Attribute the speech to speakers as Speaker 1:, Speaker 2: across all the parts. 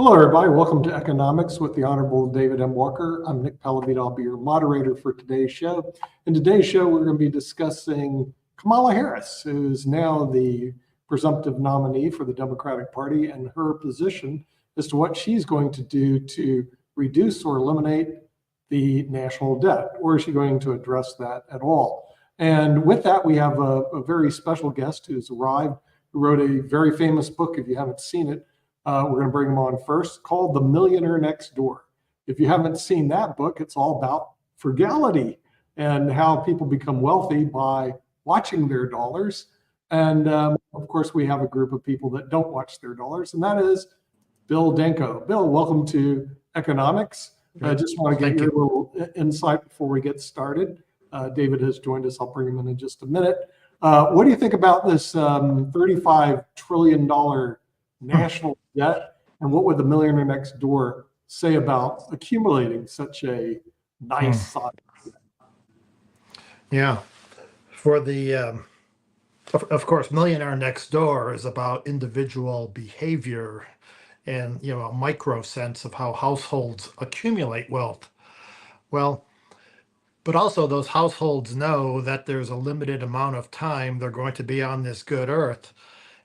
Speaker 1: Hello, everybody. Welcome to Economics with the Honorable David M. Walker. I'm Nick Pellavita. I'll be your moderator for today's show. In today's show, we're going to be discussing Kamala Harris, who is now the presumptive nominee for the Democratic Party, and her position as to what she's going to do to reduce or eliminate the national debt, or is she going to address that at all? And with that, we have a very special guest who's arrived, who wrote a very famous book. If you haven't seen it, we're going to bring him on first, called The Millionaire Next Door. If you haven't seen that book, it's all about frugality and how people become wealthy by watching their dollars. And of course, we have a group of people that don't watch their dollars, and that is Bill Danko. Bill, welcome to Economics. I just want to get your little insight before we get started. David has joined us. I'll bring him in just a minute. What do you think about this $35 trillion national debt, and what would the millionaire next door say about accumulating such a nice size?
Speaker 2: Yeah, for the of course, millionaire next door is about individual behavior and a micro sense of how households accumulate wealth. Well, but also those households know that there's a limited amount of time they're going to be on this good earth,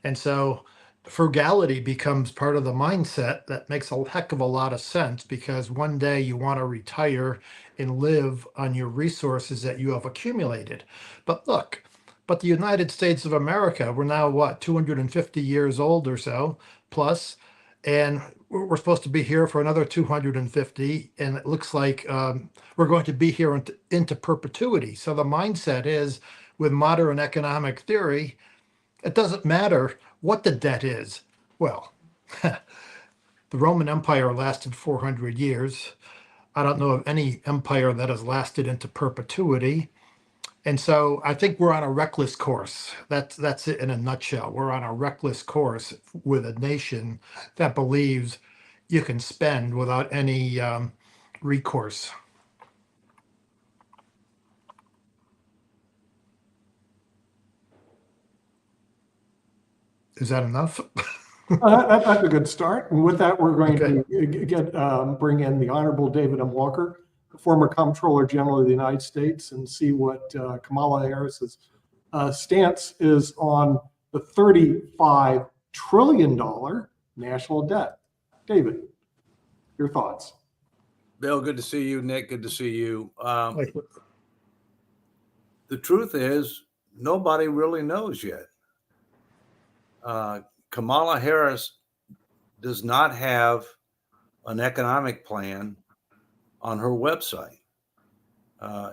Speaker 2: and so frugality becomes part of the mindset that makes a heck of a lot of sense, because one day you want to retire and live on your resources that you have accumulated. But look, the United States of America, we're now what, 250 years old or so plus, and we're supposed to be here for another 250, and it looks like we're going to be here into perpetuity. So the mindset is, with modern economic theory, it doesn't matter what the debt is. Well, the Roman Empire lasted 400 years. I don't know of any empire that has lasted into perpetuity. And so I think we're on a reckless course. That's it in a nutshell. We're on a reckless course with a nation that believes you can spend without any recourse. Is that enough?
Speaker 1: That's a good start. And with that, we're going to bring in the Honorable David M. Walker, the former Comptroller General of the United States, and see what Kamala Harris's stance is on the $35 trillion national debt. David, your thoughts?
Speaker 3: Bill, good to see you. Nick, good to see you. The truth is, nobody really knows yet. Kamala Harris does not have an economic plan on her website.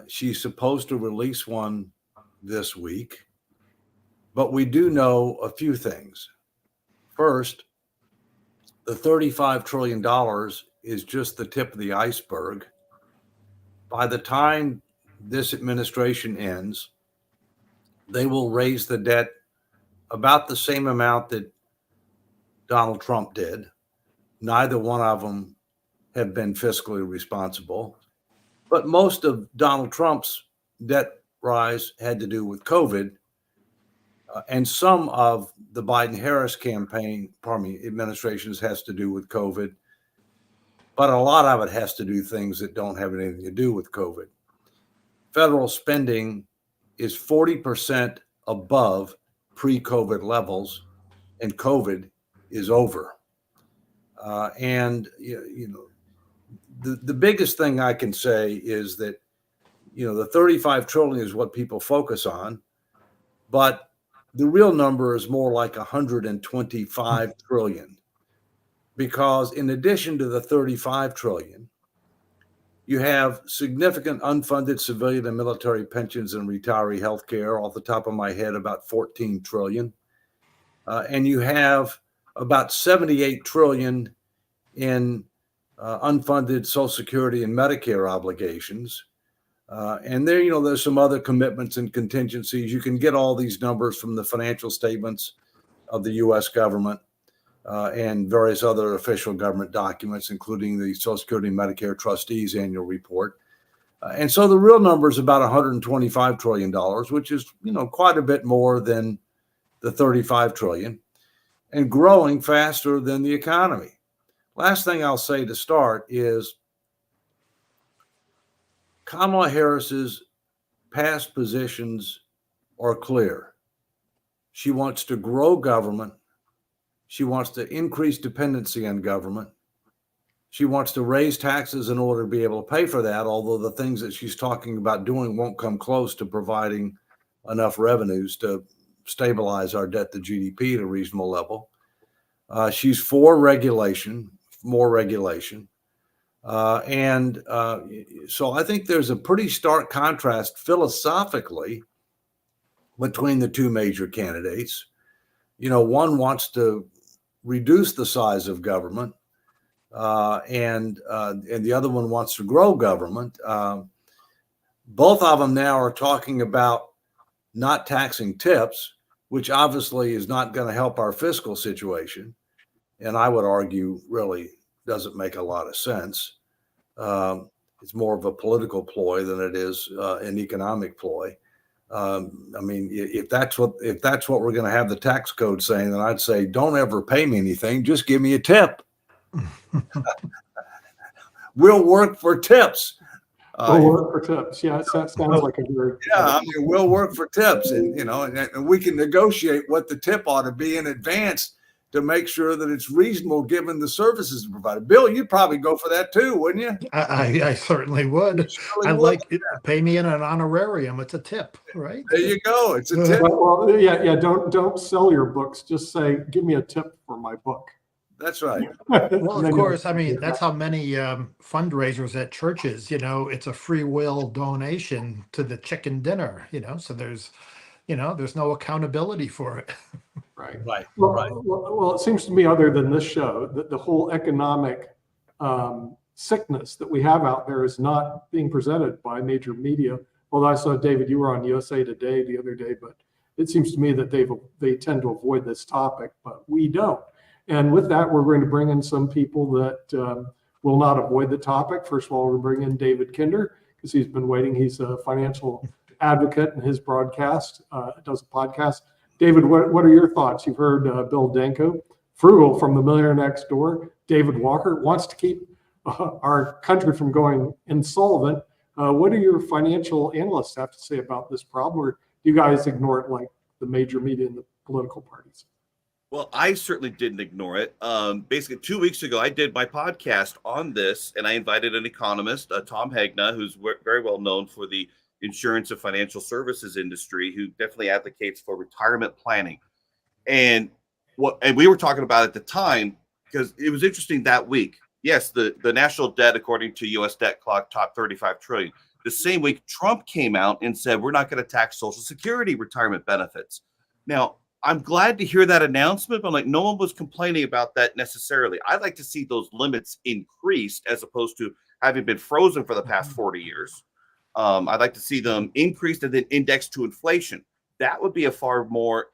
Speaker 3: She's supposed to release one this week, but we do know a few things. First, the $35 trillion is just the tip of the iceberg. By the time this administration ends, they will raise the debt about the same amount that Donald Trump did. Neither one of them have been fiscally responsible. But most of Donald Trump's debt rise had to do with COVID. And some of the Biden-Harris administrations has to do with COVID. But a lot of it has to do things that don't have anything to do with COVID. Federal spending is 40% above pre-COVID levels, and COVID is over. And the biggest thing I can say is that the 35 trillion is what people focus on, but the real number is more like 125 trillion, because in addition to the 35 trillion, you have significant unfunded civilian and military pensions and retiree health care, off the top of my head, about 14 trillion. And you have about 78 trillion in unfunded Social Security and Medicare obligations. And there's some other commitments and contingencies. You can get all these numbers from the financial statements of the U.S. government and various other official government documents, including the Social Security and Medicare trustees annual report. And so the real number is about $125 trillion, which is, quite a bit more than the 35 trillion, and growing faster than the economy. Last thing I'll say to start is Kamala Harris's past positions are clear. She wants to grow government. She wants to increase dependency on government. She wants to raise taxes in order to be able to pay for that, although the things that she's talking about doing won't come close to providing enough revenues to stabilize our debt to GDP at a reasonable level. She's for regulation, more regulation. So I think there's a pretty stark contrast philosophically between the two major candidates. One wants to reduce the size of government, and the other one wants to grow government. Both of them now are talking about not taxing tips, which obviously is not going to help our fiscal situation, and I would argue really doesn't make a lot of sense. It's more of a political ploy than it is an economic ploy. If that's what we're going to have the tax code saying, then I'd say don't ever pay me anything. Just give me a tip. We'll work for tips.
Speaker 1: We'll work for tips. Yeah, that sounds like a very
Speaker 3: we'll work for tips, and we can negotiate what the tip ought to be in advance to make sure that it's reasonable given the services provided. Bill, you'd probably go for that too, wouldn't you?
Speaker 2: I certainly would. I'd like it. Pay me in an honorarium. It's a tip, right?
Speaker 3: There you go. It's a tip.
Speaker 1: Well, yeah. Don't sell your books. Just say, give me a tip for my book.
Speaker 3: That's right.
Speaker 2: Well, of course, that's how many fundraisers at churches, it's a free will donation to the chicken dinner, so there's no accountability for it.
Speaker 1: Right.
Speaker 3: Well,
Speaker 1: it seems to me, other than this show, that the whole economic sickness that we have out there is not being presented by major media. Although I saw, David, you were on USA Today the other day, but it seems to me that they tend to avoid this topic, but we don't. And with that, we're going to bring in some people that will not avoid the topic. First of all, we'll bring in David Kinder, because he's been waiting. He's a financial advocate, and his does a podcast. David, what are your thoughts? You've heard Bill Danko, frugal from the millionaire next door. David Walker wants to keep our country from going insolvent. What do your financial analysts have to say about this problem? Or do you guys ignore it like the major media and the political parties?
Speaker 4: Well, I certainly didn't ignore it. Basically, 2 weeks ago, I did my podcast on this, and I invited an economist, Tom Hegna, who's very well known for the insurance and financial services industry, who definitely advocates for retirement planning. And we were talking about at the time, because it was interesting that week. Yes, the national debt, according to U.S. Debt Clock, topped $35 trillion. The same week, Trump came out and said, we're not going to tax Social Security retirement benefits. Now, I'm glad to hear that announcement, but no one was complaining about that necessarily. I'd like to see those limits increased as opposed to having been frozen for the past 40 years. I'd like to see them increased and then indexed to inflation. That would be a far more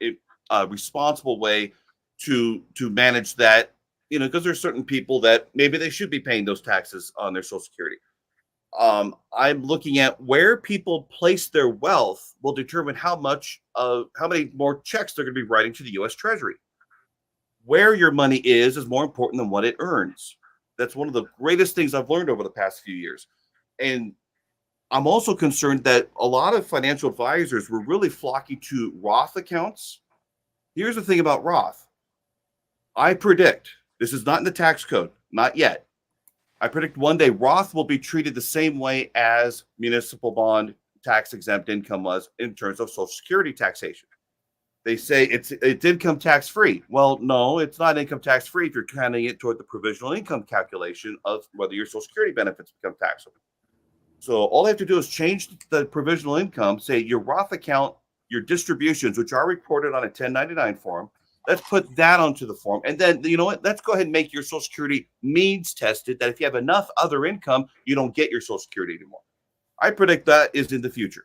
Speaker 4: responsible way to manage that, because there's certain people that maybe they should be paying those taxes on their Social Security. I'm looking at where people place their wealth will determine how many more checks they're going to be writing to the U.S. Treasury. Where your money is more important than what it earns. That's one of the greatest things I've learned over the past few years. And I'm also concerned that a lot of financial advisors were really flocking to Roth accounts. Here's the thing about Roth. I predict, this is not in the tax code, not yet. I predict one day Roth will be treated the same way as municipal bond tax exempt income was in terms of Social Security taxation. They say it's income tax free. Well, no, it's not income tax free if you're counting it toward the provisional income calculation of whether your Social Security benefits become taxable. So all they have to do is change the provisional income, say your Roth account, your distributions, which are reported on a 1099 form. Let's put that onto the form. And then, you know what? Let's go ahead and make your Social Security means tested, that if you have enough other income, you don't get your Social Security anymore. I predict that is in the future.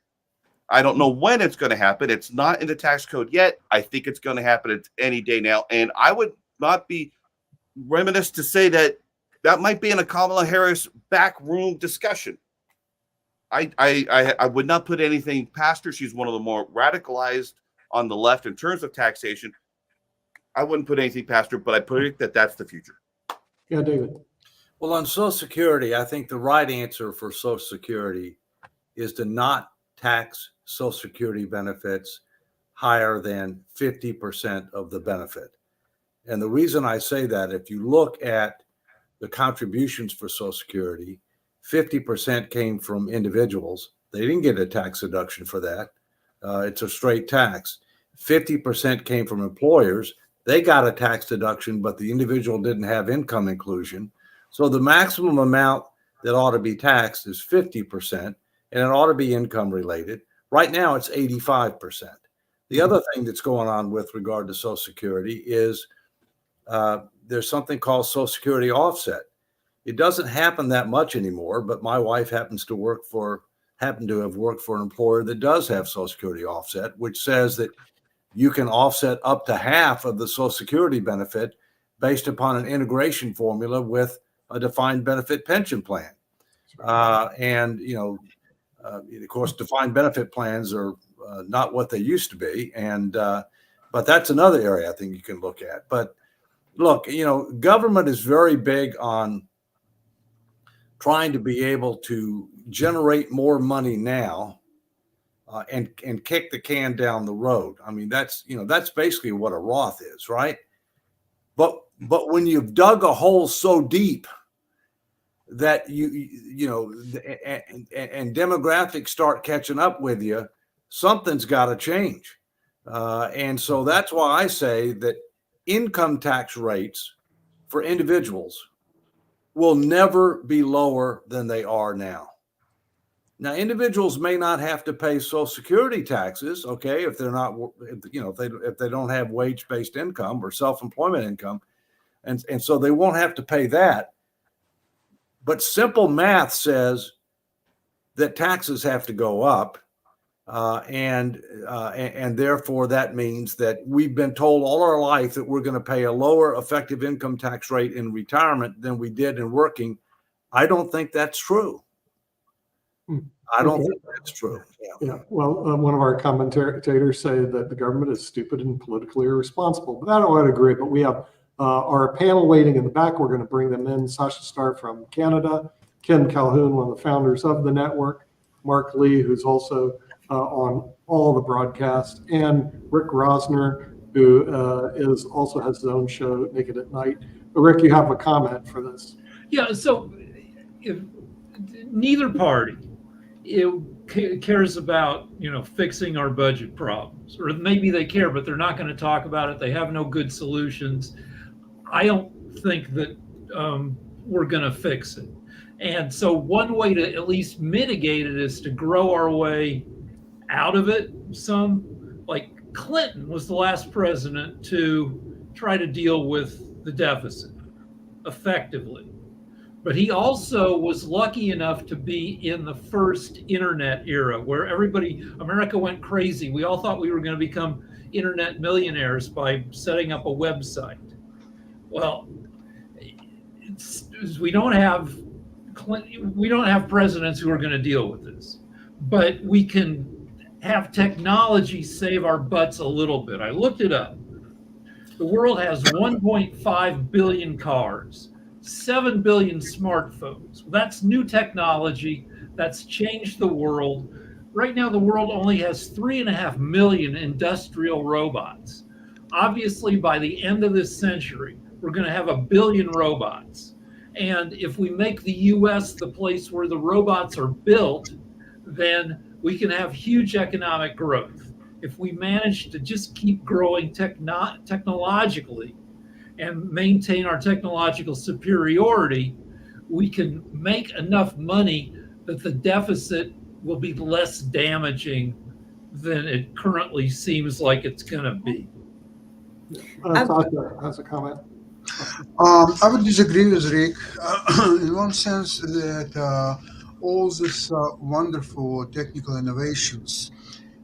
Speaker 4: I don't know when it's going to happen. It's not in the tax code yet. I think it's going to happen any day now. And I would not be remiss to say that might be in a Kamala Harris backroom discussion. I would not put anything past her. She's one of the more radicalized on the left in terms of taxation. I wouldn't put anything past her, but I predict that that's the future.
Speaker 1: Yeah, David.
Speaker 3: Well, on Social Security, I think the right answer for Social Security is to not tax Social Security benefits higher than 50% of the benefit. And the reason I say that, if you look at the contributions for Social Security, 50% came from individuals. They didn't get a tax deduction for that. It's a straight tax. 50% came from employers. They got a tax deduction, but the individual didn't have income inclusion. So the maximum amount that ought to be taxed is 50%, and it ought to be income related. Right now, it's 85%. The other thing that's going on with regard to Social Security is there's something called Social Security offset. It doesn't happen that much anymore, but my wife happened to have worked for an employer that does have Social Security offset, which says that you can offset up to half of the Social Security benefit based upon an integration formula with a defined benefit pension plan. And, of course, defined benefit plans are not what they used to be. But that's another area I think you can look at. But look, government is very big on trying to be able to generate more money now and kick the can down the road. I mean, that's basically what a Roth is, right? But when you've dug a hole so deep that and demographics start catching up with you, something's got to change. And so that's why I say that income tax rates for individuals will never be lower than they are now. Now, individuals may not have to pay Social Security taxes, okay, if they're not, if they don't have wage-based income or self-employment income, and so they won't have to pay that. But simple math says that taxes have to go up, and therefore that means that we've been told all our life that we're going to pay a lower effective income tax rate in retirement than we did in working. I don't think that's true. I don't think that's true.
Speaker 1: Yeah. Well, one of our commentators say that the government is stupid and politically irresponsible, but I don't want to agree. But we have our panel waiting in the back. We're going to bring them in. Sasha Starr from Canada, Ken Calhoun, one of the founders of the network, Mark Lee, who's also on all the broadcasts, and Rick Rosner, who also has his own show, Naked at Night. But Rick, you have a comment for this.
Speaker 5: Yeah, so if neither party cares about, fixing our budget problems, or maybe they care, but they're not going to talk about it. They have no good solutions. I don't think that we're going to fix it. And so one way to at least mitigate it is to grow our way out of it some. Like Clinton was the last president to try to deal with the deficit effectively. But he also was lucky enough to be in the first internet era where America went crazy. We all thought we were going to become internet millionaires by setting up a website. Well, we don't have presidents who are going to deal with this, but we can have technology save our butts a little bit. I looked it up. The world has 1.5 billion cars. 7 billion smartphones. That's new technology that's changed the world. Right now, the world only has 3.5 million industrial robots. Obviously, by the end of this century, we're going to have 1 billion robots. And if we make the US the place where the robots are built, then we can have huge economic growth. If we manage to just keep growing technologically, and maintain our technological superiority, we can make enough money that the deficit will be less damaging than it currently seems like it's going to be.
Speaker 1: Sasha has a comment.
Speaker 6: I would disagree with Rick in one sense that all these wonderful technical innovations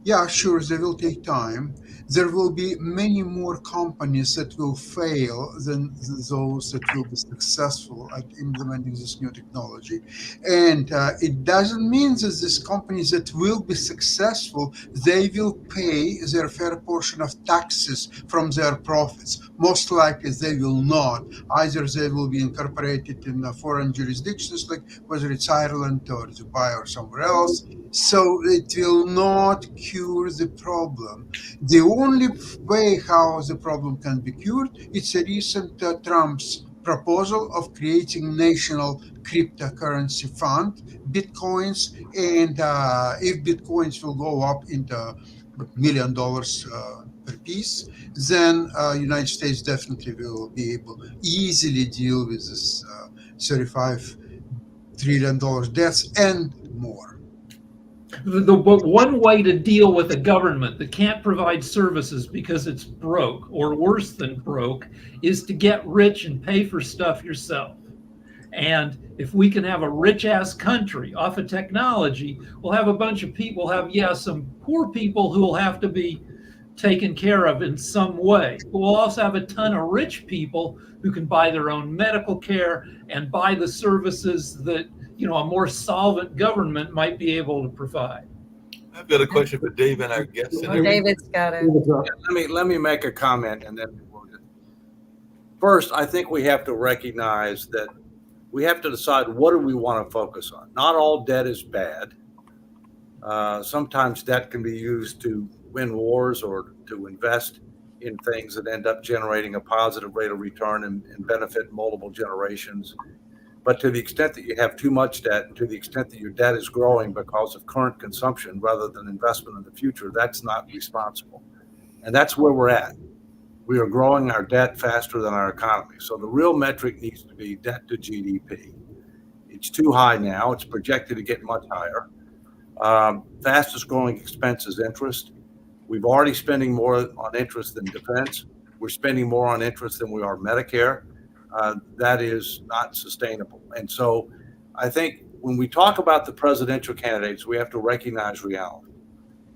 Speaker 6: Yeah, sure, they will take time. There will be many more companies that will fail than those that will be successful at implementing this new technology. And it doesn't mean that these companies that will be successful, they will pay their fair portion of taxes from their profits. Most likely they will not. Either they will be incorporated in foreign jurisdictions, like whether it's Ireland or Dubai or somewhere else, so it will not cure the problem. The only way how the problem can be cured, it's a recent Trump's proposal of creating national cryptocurrency fund, bitcoins, and if bitcoins will go up into $1 million per piece, then United States definitely will be able easily deal with this $35 trillion debts and more.
Speaker 5: But one way to deal with a government that can't provide services because it's broke, or worse than broke, is to get rich and pay for stuff yourself. And if we can have a rich ass country off of technology, we'll have a bunch of people, some poor people who will have to be taken care of in some way. But we'll also have a ton of rich people who can buy their own medical care and buy the services that, a more solvent government might be able to provide.
Speaker 7: I've got a question for Dave and our guests.
Speaker 8: Oh, David's got it.
Speaker 3: Let me make a comment, and then first, I think we have to recognize that we have to decide what do we want to focus on. Not all debt is bad. Sometimes debt can be used to win wars or to invest in things that end up generating a positive rate of return and benefit multiple generations. But to the extent that you have too much debt, and to the extent that your debt is growing because of current consumption rather than investment in the future, that's not responsible. And that's where we're at. We are growing our debt faster than our economy. So the real metric needs to be debt to GDP. It's too high now. It's projected to get much higher. Fastest growing expense is interest. We've already spending more on interest than defense. We're spending more on interest than we are Medicare. That is not sustainable. And so I think when we talk about the presidential candidates, we have to recognize reality.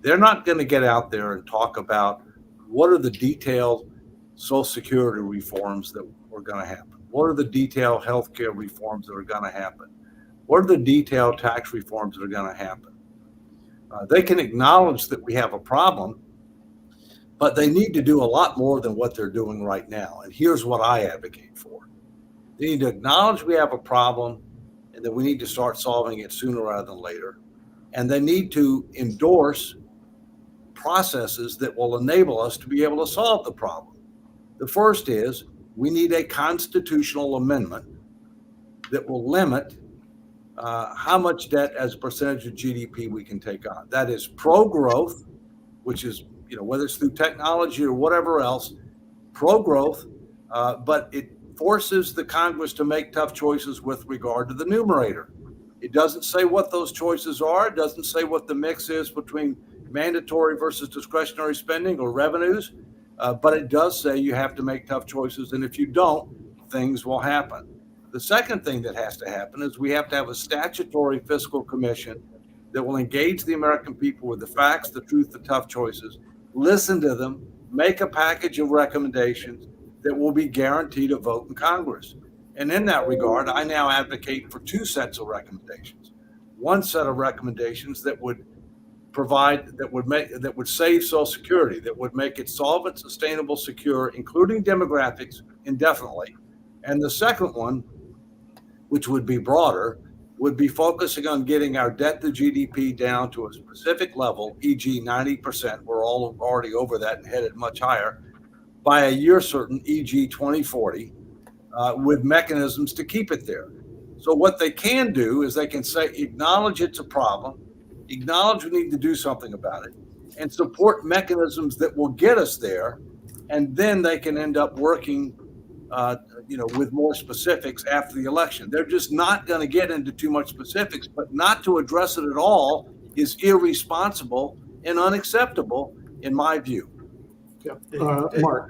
Speaker 3: They're not going to get out there and talk about what are the detailed Social Security reforms that are going to happen. What are the detailed healthcare reforms that are going to happen? What are the detailed tax reforms that are going to happen? They can acknowledge that we have a problem, but they need to do a lot more than what they're doing right now. And here's what I advocate for. They need to acknowledge we have a problem and that we need to start solving it sooner rather than later. And they need to endorse processes that will enable us to be able to solve the problem. The first is we need a constitutional amendment that will limit how much debt as a percentage of GDP we can take on. That is pro-growth, which is, whether it's through technology or whatever else, pro-growth, but it forces the Congress to make tough choices with regard to the numerator. It doesn't say what those choices are. It doesn't say what the mix is between mandatory versus discretionary spending or revenues, but it does say you have to make tough choices, and if you don't, things will happen. The second thing that has to happen is we have to have a statutory fiscal commission that will engage the American people with the facts, the truth, the tough choices, listen to them, make a package of recommendations that will be guaranteed a vote in Congress. And in that regard, I now advocate for two sets of recommendations. One set of recommendations that would save Social Security, that would make it solvent, sustainable, secure, including demographics, indefinitely. And the second one, which would be broader, would be focusing on getting our debt to GDP down to a specific level, e.g. 90%, we're all already over that and headed much higher, by a year certain, e.g. 2040, with mechanisms to keep it there. So what they can do is they can say, acknowledge it's a problem, acknowledge we need to do something about it, and support mechanisms that will get us there, and then they can end up working with more specifics after the election. They're just not going to get into too much specifics, but not to address it at all is irresponsible and unacceptable in my view.
Speaker 1: Mark.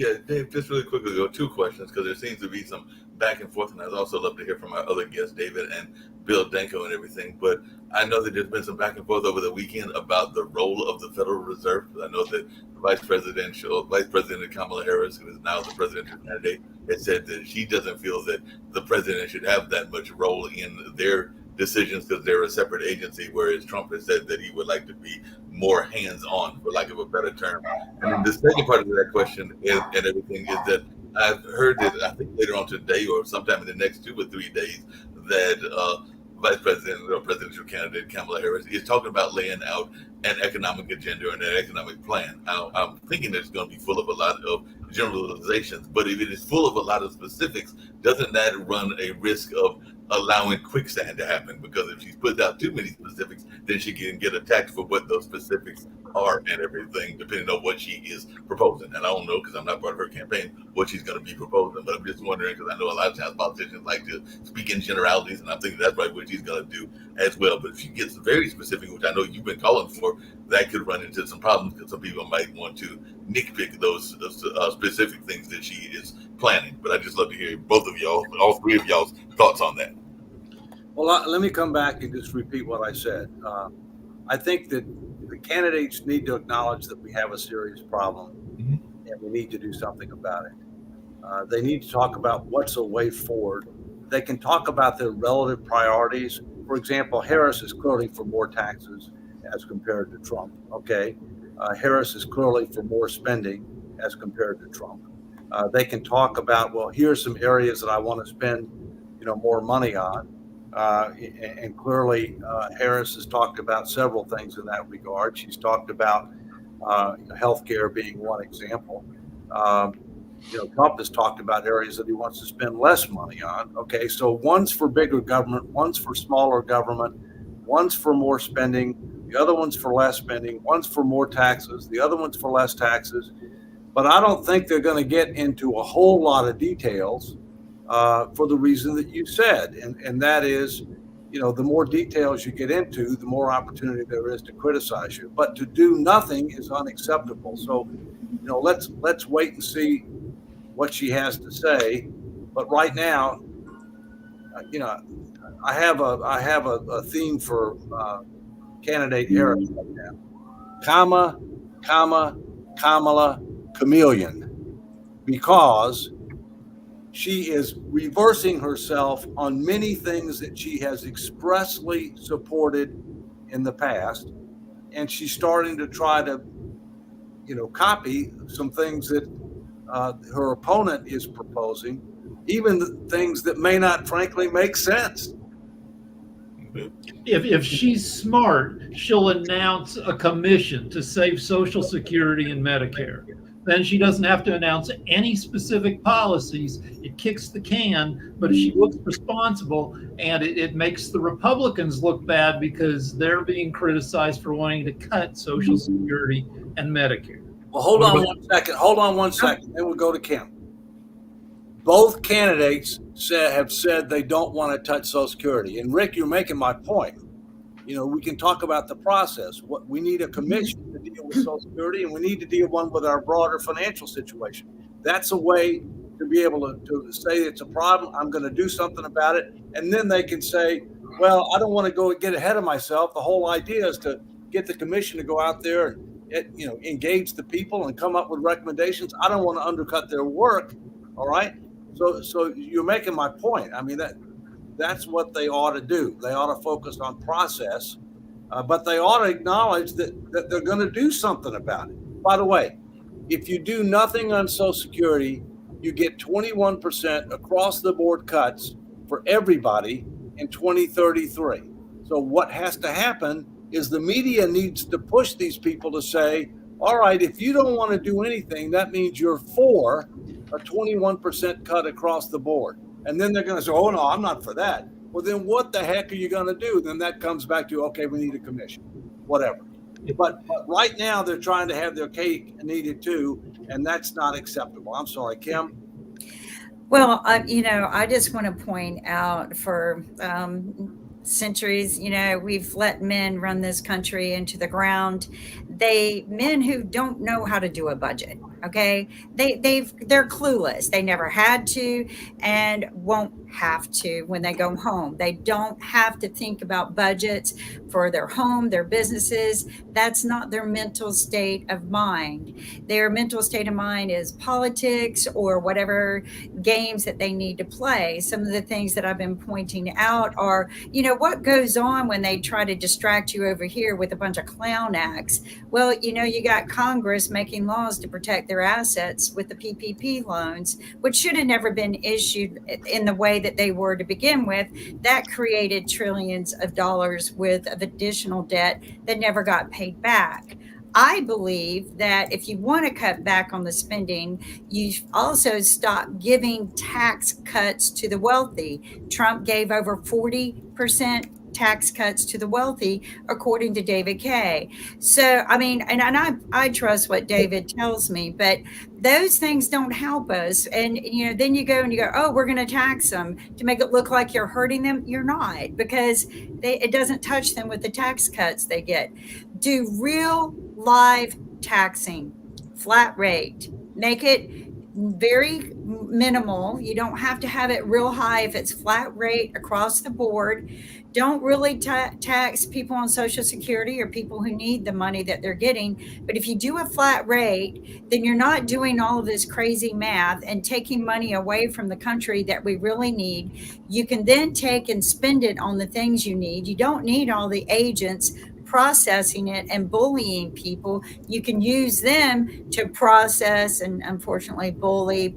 Speaker 7: Yeah, Dave, just really quickly, go 2 questions because there seems to be some back and forth, and I'd also love to hear from our other guests, David and Bill Danko and everything. But I know that there's been some back and forth over the weekend about the role of the Federal Reserve. I know that Vice President Kamala Harris, who is now the presidential candidate, has said that she doesn't feel that the president should have that much role in their decisions because they're a separate agency, whereas Trump has said that he would like to be more hands-on, for lack of a better term. And then the second part of that question and everything is that I've heard that I think later on today or sometime in the next 2 or 3 days that Vice President or presidential candidate Kamala Harris is talking about laying out an economic agenda and an economic plan. I'm thinking it's going to be full of a lot of generalizations, but if it is full of a lot of specifics, doesn't that run a risk of allowing quicksand to happen? Because if she puts out too many specifics, then she can get attacked for what those specifics are and everything, depending on what she is proposing. And I don't know, because I'm not part of her campaign, what she's going to be proposing. But I'm just wondering, because I know a lot of times politicians like to speak in generalities, and I'm thinking that's probably what she's going to do as well. But if she gets very specific, which I know you've been calling for, that could run into some problems because some people might want to nitpick those specific things that she is planning. But I'd just love to hear both of y'all, all three of y'all's thoughts on that.
Speaker 3: Well, let me come back and just repeat what I said. I think that the candidates need to acknowledge that we have a serious problem and we need to do something about it. They need to talk about what's a way forward. They can talk about their relative priorities. For example, Harris is clearly for more taxes as compared to Trump. Okay. Harris is clearly for more spending as compared to Trump. They can talk about, well, here's some areas that I want to spend, more money on. And clearly, Harris has talked about several things in that regard. She's talked about healthcare being one example. Trump has talked about areas that he wants to spend less money on. Okay, so one's for bigger government, one's for smaller government, one's for more spending, the other one's for less spending, one's for more taxes, the other one's for less taxes. But I don't think they're going to get into a whole lot of details for the reason that you said. And that is, the more details you get into, the more opportunity there is to criticize you. But to do nothing is unacceptable. So, let's wait and see what she has to say. But right now, I have a theme for candidate Harris right now. Kamala, chameleon, because she is reversing herself on many things that she has expressly supported in the past. And she's starting to try to, copy some things that her opponent is proposing, even the things that may not frankly make sense.
Speaker 5: If she's smart, she'll announce a commission to save Social Security and Medicare. Then she doesn't have to announce any specific policies. It kicks the can, but if she looks responsible, and it makes the Republicans look bad because they're being criticized for wanting to cut Social Security and Medicare.
Speaker 3: Well, hold on one second. Then we'll go to Kim. Both candidates have said they don't want to touch Social Security. And Rick, you're making my point. We can talk about the process. What we need a commission to deal with Social Security, and we need to deal with our broader financial situation. That's a way to be able to say it's a problem. I'm going to do something about it. And then they can say, well, I don't want to go get ahead of myself. The whole idea is to get the commission to go out there and engage the people and come up with recommendations. I don't want to undercut their work. All right. So you're making my point. I mean, that's what they ought to do. They ought to focus on process, but they ought to acknowledge that they're going to do something about it. By the way, if you do nothing on Social Security, you get 21% across the board cuts for everybody in 2033. So what has to happen is the media needs to push these people to say, all right, if you don't want to do anything, that means you're for a 21% cut across the board. And then they're going to say, oh, no, I'm not for that. Well, then what the heck are you going to do? Then that comes back to, okay, we need a commission, whatever. But right now they're trying to have their cake and eat it too, and that's not acceptable. I'm sorry, Kim.
Speaker 8: Well, I just want to point out for centuries, we've let men run this country into the ground. Men who don't know how to do a budget. Okay, they're clueless. They never had to and won't have to when they go home. They don't have to think about budgets for their home, their businesses. That's not their mental state of mind. Their mental state of mind is politics or whatever games that they need to play. Some of the things that I've been pointing out are, what goes on when they try to distract you over here with a bunch of clown acts. Well, you got Congress making laws to protect their assets with the PPP loans, which should have never been issued in the way that they were to begin with. That created trillions of dollars worth of additional debt that never got paid back. I believe that if you want to cut back on the spending, you also stop giving tax cuts to the wealthy. Trump gave over 40% tax cuts to the wealthy, according to David Kay. So, I mean, and I trust what David tells me, but those things don't help us. And, then you go and you go, oh, we're going to tax them to make it look like you're hurting them. You're not, because it doesn't touch them with the tax cuts they get. Do real live taxing, flat rate, make it very minimal. You don't have to have it real high if it's flat rate across the board. Don't really tax people on Social Security or people who need the money that they're getting. But if you do a flat rate, then you're not doing all of this crazy math and taking money away from the country that we really need. You can then take and spend it on the things you need. You don't need all the agents processing it and bullying people. You can use them to process and unfortunately bully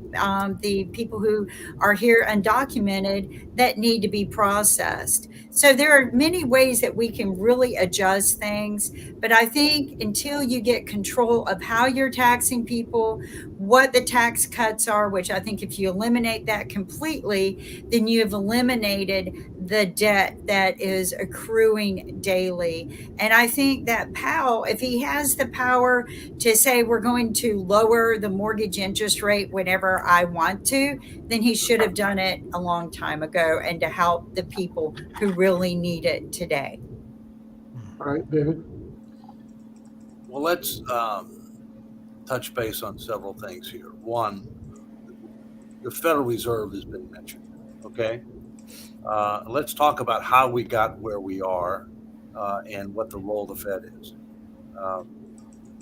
Speaker 8: the people who are here undocumented that need to be processed. So there are many ways that we can really adjust things. But I think until you get control of how you're taxing people, what the tax cuts are, which I think if you eliminate that completely, then you have eliminated the debt that is accruing daily. And I think that Powell, if he has the power to say we're going to lower the mortgage interest rate whenever I want to, then he should have done it a long time ago and to help the people who really need it today.
Speaker 1: All right, David.
Speaker 3: Well, let's touch base on several things here. One, the Federal Reserve has been mentioned. Okay. Let's talk about how we got where we are and what the role of the Fed is.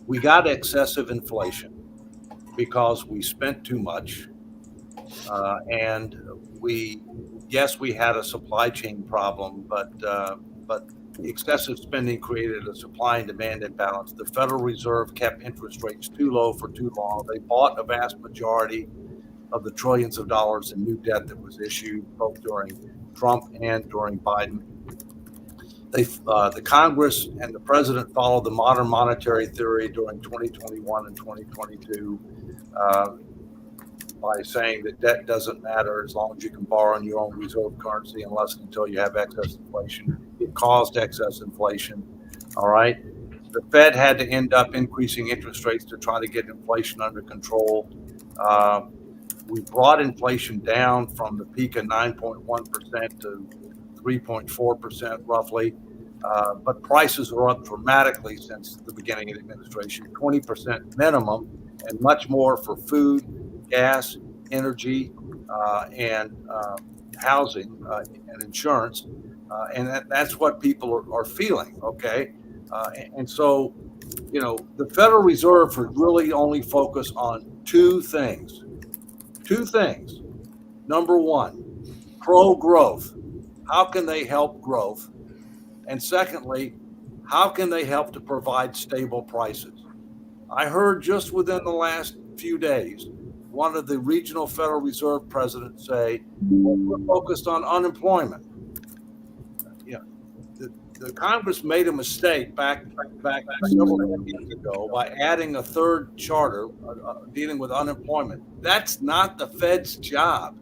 Speaker 3: We got excessive inflation because we spent too much. And we had a supply chain problem, but excessive spending created a supply and demand imbalance. The Federal Reserve kept interest rates too low for too long. They bought a vast majority of the trillions of dollars in new debt that was issued both during Trump and during Biden. The Congress and the president followed the modern monetary theory during 2021 and 2022 by saying that debt doesn't matter as long as you can borrow in your own reserve currency unless and until you have excess inflation. It caused excess inflation. All right. The Fed had to end up increasing interest rates to try to get inflation under control. We brought inflation down from the peak of 9.1% to 3.4% roughly. But prices are up dramatically since the beginning of the administration, 20% minimum, and much more for food, gas, energy, and housing and insurance. And that's what people are feeling, okay? And so, the Federal Reserve should really only focus on two things. Number one, pro-growth. How can they help growth? And secondly, how can they help to provide stable prices? I heard just within the last few days, one of the regional Federal Reserve presidents say, well, we're focused on unemployment. The Congress made a mistake back several decades ago by adding a third charter dealing with unemployment. That's not the Fed's job.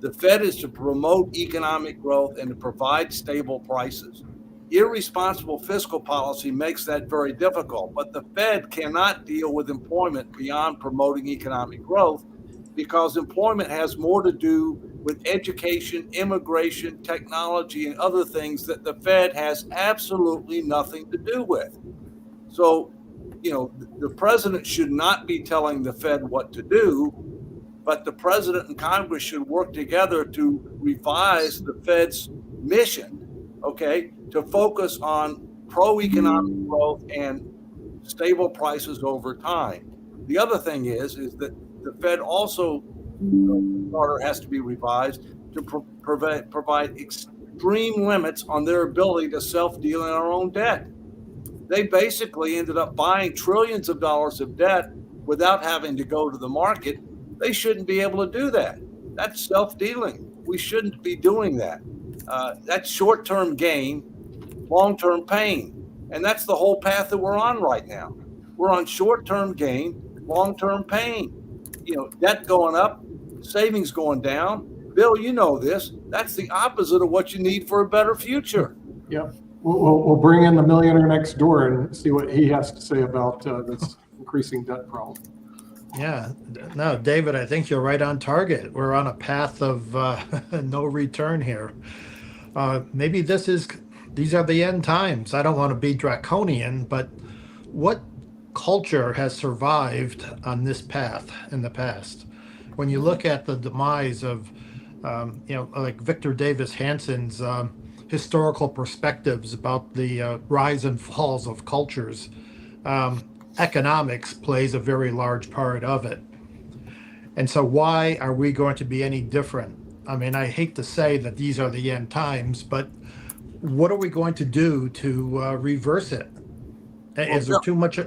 Speaker 3: The Fed is to promote economic growth and to provide stable prices. Irresponsible fiscal policy makes that very difficult, but the Fed cannot deal with employment beyond promoting economic growth because employment has more to do with education, immigration, technology, and other things that the Fed has absolutely nothing to do with. So the president should not be telling the Fed what to do, but the president and Congress should work together to revise the Fed's mission, okay, to focus on pro-economic growth and stable prices over time. The other thing is that the Fed also charter has to be revised to provide extreme limits on their ability to self-deal in our own debt. They basically ended up buying trillions of dollars of debt without having to go to the market. They shouldn't be able to do that. That's self-dealing. We shouldn't be doing that. That's short-term gain, long-term pain. And that's the whole path that we're on right now. We're on short-term gain, long-term pain. Debt going up, savings going down. Bill, you know this. That's the opposite of what you need for a better future.
Speaker 1: Yep. We'll bring in the millionaire next door and see what he has to say about this increasing debt problem.
Speaker 2: Yeah, no, David, I think you're right on target. We're on a path of no return here. Maybe these are the end times. I don't want to be draconian, but what culture has survived on this path in the past? When you look at the demise of, like Victor Davis Hanson's historical perspectives about the rise and falls of cultures, economics plays a very large part of it. And so why are we going to be any different? I mean, I hate to say that these are the end times, but what are we going to do to reverse it? There's too much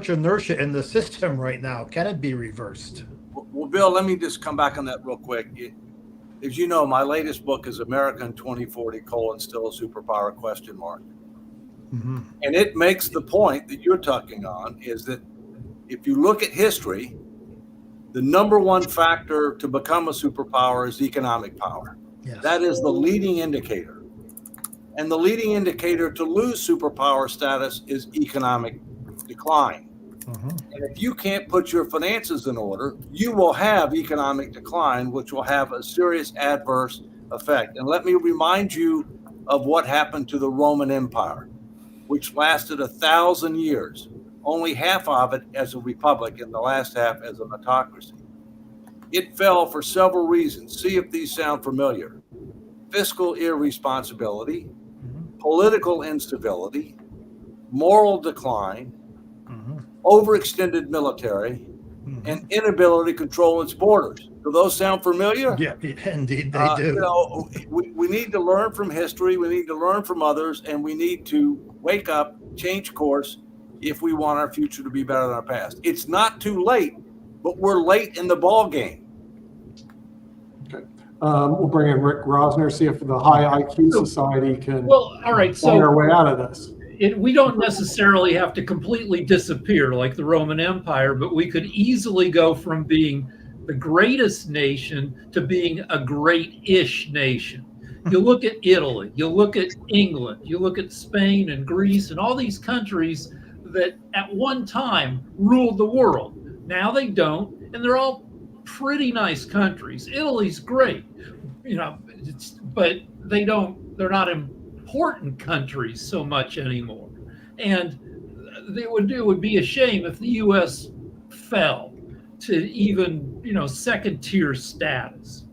Speaker 2: inertia in the system right now. Can it be reversed?
Speaker 3: Well, Bill, let me just come back on that real quick. As you know, my latest book is America in 2040, Still a Superpower ?
Speaker 2: Mm-hmm.
Speaker 3: And it makes the point that you're talking on is that if you look at history, the number one factor to become a superpower is economic power.
Speaker 2: Yes.
Speaker 3: That is the leading indicator. And the leading indicator to lose superpower status is economic decline.
Speaker 2: Mm-hmm.
Speaker 3: And if you can't put your finances in order, you will have economic decline, which will have a serious adverse effect. And let me remind you of what happened to the Roman Empire, which lasted 1,000 years, only half of it as a republic and the last half as an autocracy. It fell for several reasons. See if these sound familiar. Fiscal irresponsibility, political instability, moral decline, overextended military, and inability to control its borders. Do those sound familiar?
Speaker 2: Yeah, indeed they do.
Speaker 3: We need to learn from history. We need to learn from others, and we need to wake up, change course if we want our future to be better than our past. It's not too late, but we're late in the ball game.
Speaker 1: Okay. We'll bring in Rick Rosner, see if the High IQ Society can
Speaker 5: Well, all right.
Speaker 1: find our
Speaker 5: So
Speaker 1: way out of this.
Speaker 5: we don't necessarily have to completely disappear like the Roman Empire, but we could easily go from being the greatest nation to being a great-ish nation. You look at Italy, you look at England, you look at Spain and Greece and all these countries that at one time ruled the world. Now they don't, and they're all pretty nice countries. Italy's great, but they're not important countries so much anymore. And it would be a shame if the U.S. fell to even, second tier status.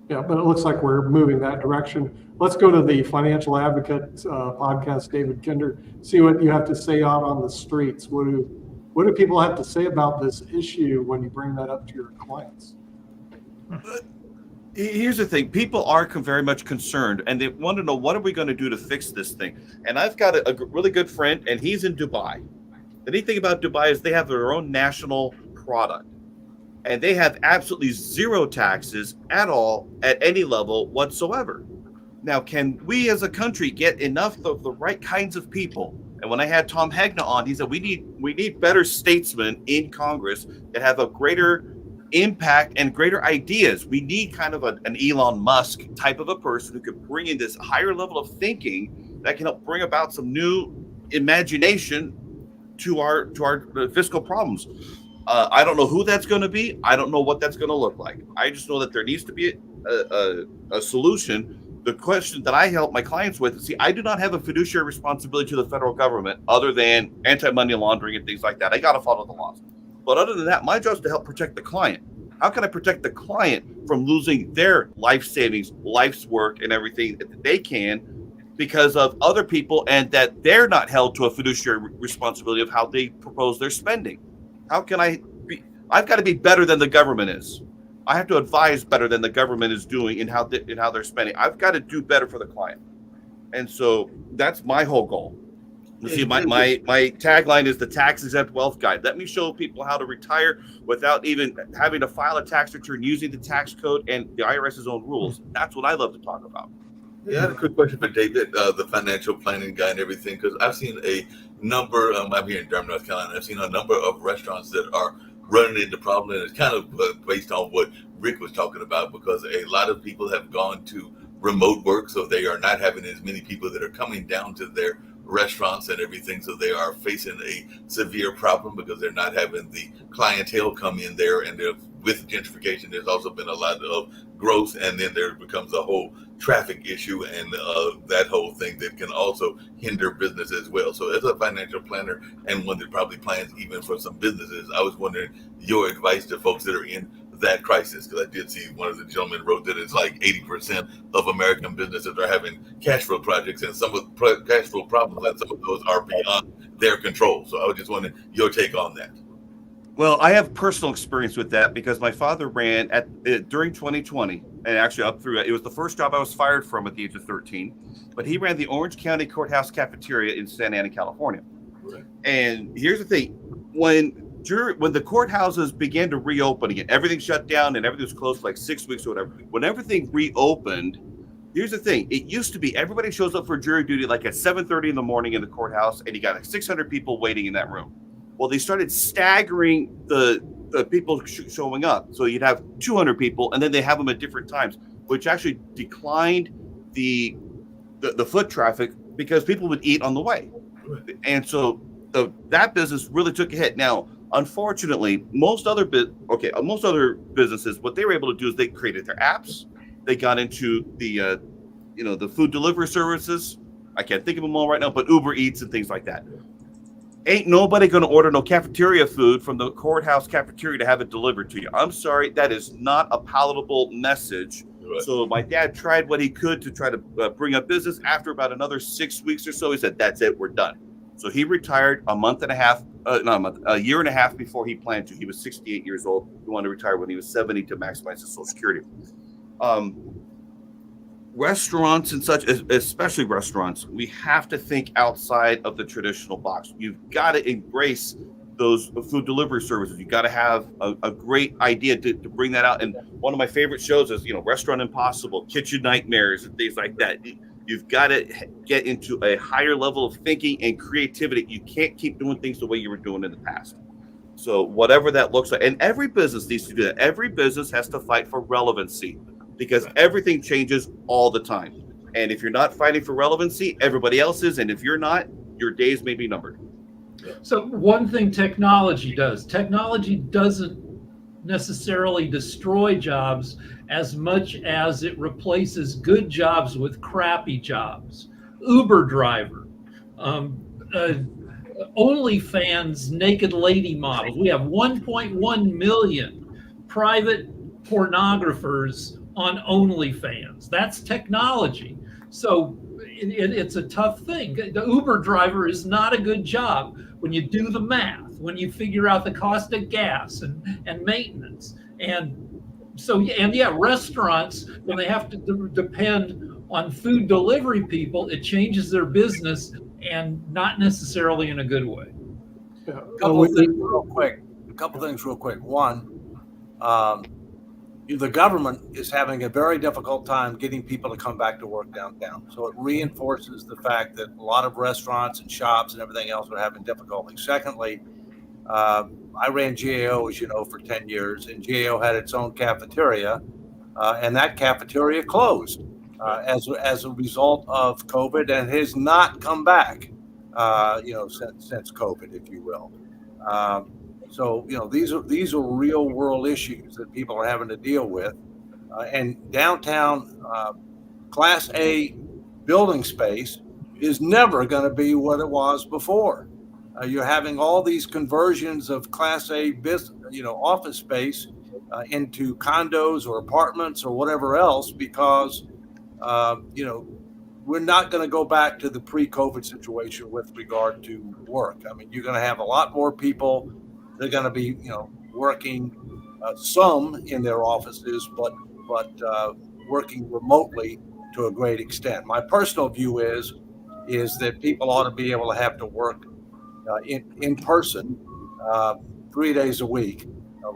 Speaker 1: Yeah, but it looks like we're moving that direction. Let's go to the Financial Advocate podcast, David Kinder, see what you have to say out on the streets. What do people have to say about this issue when you bring that up to your clients?
Speaker 4: Here's the thing. People are very much concerned, and they want to know, what are we going to do to fix this thing? And I've got a really good friend, and he's in Dubai. The neat thing about Dubai is they have their own national product, and they have absolutely zero taxes at all at any level whatsoever. Now, can we as a country get enough of the right kinds of people? And when I had Tom Hegna on, he said we need better statesmen in Congress that have a greater impact and greater ideas. We need kind of an Elon Musk type of a person who could bring in this higher level of thinking that can help bring about some new imagination to our fiscal problems. I don't know who that's going to be. I don't know what that's going to look like. I just know that there needs to be a solution the question that I help my clients with, see, I do not have a fiduciary responsibility to the federal government other than anti-money laundering and things like that. I got to follow the laws. But other than that, my job is to help protect the client. How can I protect the client from losing their life savings, life's work, and everything that they can because of other people, and that they're not held to a fiduciary responsibility of how they propose their spending? How can I be? I've got to be better than the government is. I have to advise better than the government is doing in how they're spending. I've got to do better for the client, and so that's my whole goal. You see, my tagline is the tax exempt wealth guide. Let me show people how to retire without even having to file a tax return, using the tax code and the IRS's own rules. That's what I love to talk about.
Speaker 7: Yeah, I had a quick question for David, the financial planning guy and everything, because I've seen a number, I'm here in Durham, North Carolina, I've seen a number of restaurants that are running into problems, and it's kind of based on what Rick was talking about, because a lot of people have gone to remote work, so they are not having as many people that are coming down to their restaurants and everything, so they are facing a severe problem because they're not having the clientele come in there. And with gentrification, there's also been a lot of growth, and then there becomes a whole traffic issue and that whole thing that can also hinder business as well. So as a financial planner and one that probably plans even for some businesses, I was wondering your advice to folks that are in that crisis, because I did see one of the gentlemen wrote that it's like 80% of American businesses are having cash flow projects, and some of the cash flow problems, and some of those are beyond their control. So I was just wondering your take on that.
Speaker 4: Well, I have personal experience with that because my father ran during 2020, and actually up through it was the first job I was fired from at the age of 13. But he ran the Orange County Courthouse cafeteria in Santa Ana, California. Right. And here's the thing: when the courthouses began to reopen again, everything shut down and everything was closed for like 6 weeks or whatever. When everything reopened, here's the thing: it used to be everybody shows up for jury duty like at 7:30 in the morning in the courthouse, and you got like 600 people waiting in that room. Well, they started staggering the people showing up. So you'd have 200 people, and then they have them at different times, which actually declined the foot traffic because people would eat on the way. And so that business really took a hit. Now, unfortunately, most other businesses, what they were able to do is they created their apps. They got into the food delivery services. I can't think of them all right now, but Uber Eats and things like that. Ain't nobody going to order no cafeteria food from the courthouse cafeteria to have it delivered to you. I'm sorry, that is not a palatable message. Right. So my dad tried what he could to try to bring up business. After about another 6 weeks or so, he said, "That's it, we're done." So he retired a year and a half before he planned to. He was 68 years old. He wanted to retire when he was 70 to maximize his Social Security. Restaurants and such, especially restaurants, we have to think outside of the traditional box. You've got to embrace those food delivery services. You got to have a great idea to bring that out. And one of my favorite shows is, Restaurant Impossible, Kitchen Nightmares, and things like that. You've got to get into a higher level of thinking and creativity. You can't keep doing things the way you were doing in the past. So whatever that looks like, and every business needs to do that. Every business has to fight for relevancy, because everything changes all the time. And if you're not fighting for relevancy, everybody else is. And if you're not, your days may be numbered.
Speaker 5: So one thing technology doesn't necessarily destroy jobs as much as it replaces good jobs with crappy jobs. Uber driver, OnlyFans naked lady models. We have 1.1 million private pornographers on OnlyFans. That's technology. So it's a tough thing. The Uber driver is not a good job when you do the math, when you figure out the cost of gas and maintenance. Restaurants, when they have to depend on food delivery people, it changes their business, and not necessarily in a good way.
Speaker 1: Yeah.
Speaker 3: A couple things real quick. One, the government is having a very difficult time getting people to come back to work downtown. So it reinforces the fact that a lot of restaurants and shops and everything else are having difficulty. Secondly, I ran GAO, as you know, for 10 years, and GAO had its own cafeteria, and that cafeteria closed as a result of COVID, and has not come back, since COVID, if you will. So these are real world issues that people are having to deal with, and downtown Class A building space is never going to be what it was before. You're having all these conversions of Class A business, office space into condos or apartments or whatever else because, we're not going to go back to the pre-COVID situation with regard to work. I mean, you're going to have a lot more people. They're going to be, working some in their offices, but working remotely to a great extent. My personal view is that people ought to be able to have to work in person 3 days a week.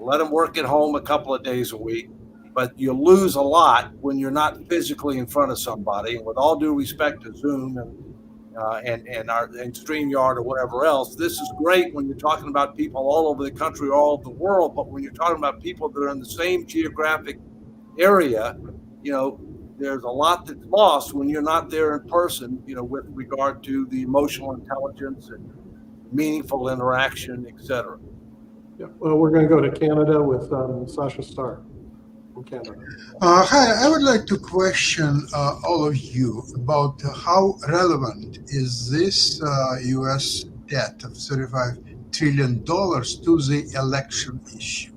Speaker 3: Let them work at home a couple of days a week, but you lose a lot when you're not physically in front of somebody. And with all due respect to Zoom and StreamYard or whatever else, this is great when you're talking about people all over the country, all over the world. But when you're talking about people that are in the same geographic area, there's a lot that's lost when you're not there in person, with regard to the emotional intelligence and meaningful interaction, et cetera.
Speaker 1: Yeah. Well, we're going to go to Canada with Sasha Starr from Canada.
Speaker 6: Hi, I would like to question all of you about how relevant is this U.S. debt of $35 trillion to the election issue.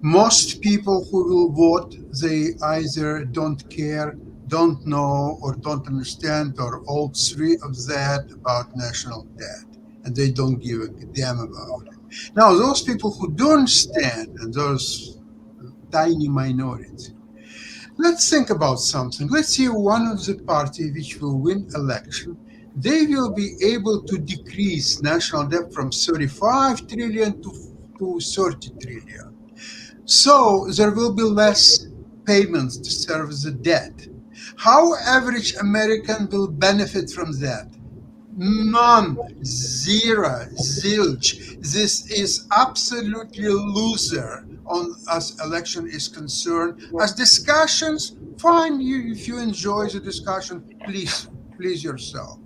Speaker 6: Most people who will vote, they either don't care, don't know, or don't understand, or all three of that about national debt, and they don't give a damn about it. Now, those people who do understand, and those tiny minorities, let's think about something. Let's see one of the party which will win election, they will be able to decrease national debt from 35 trillion to 30 trillion. So there will be less payments to service the debt. How average American will benefit from that? None, zero, zilch. This is absolutely loser as election is concerned. As discussions, fine. If you enjoy the discussion, please yourself.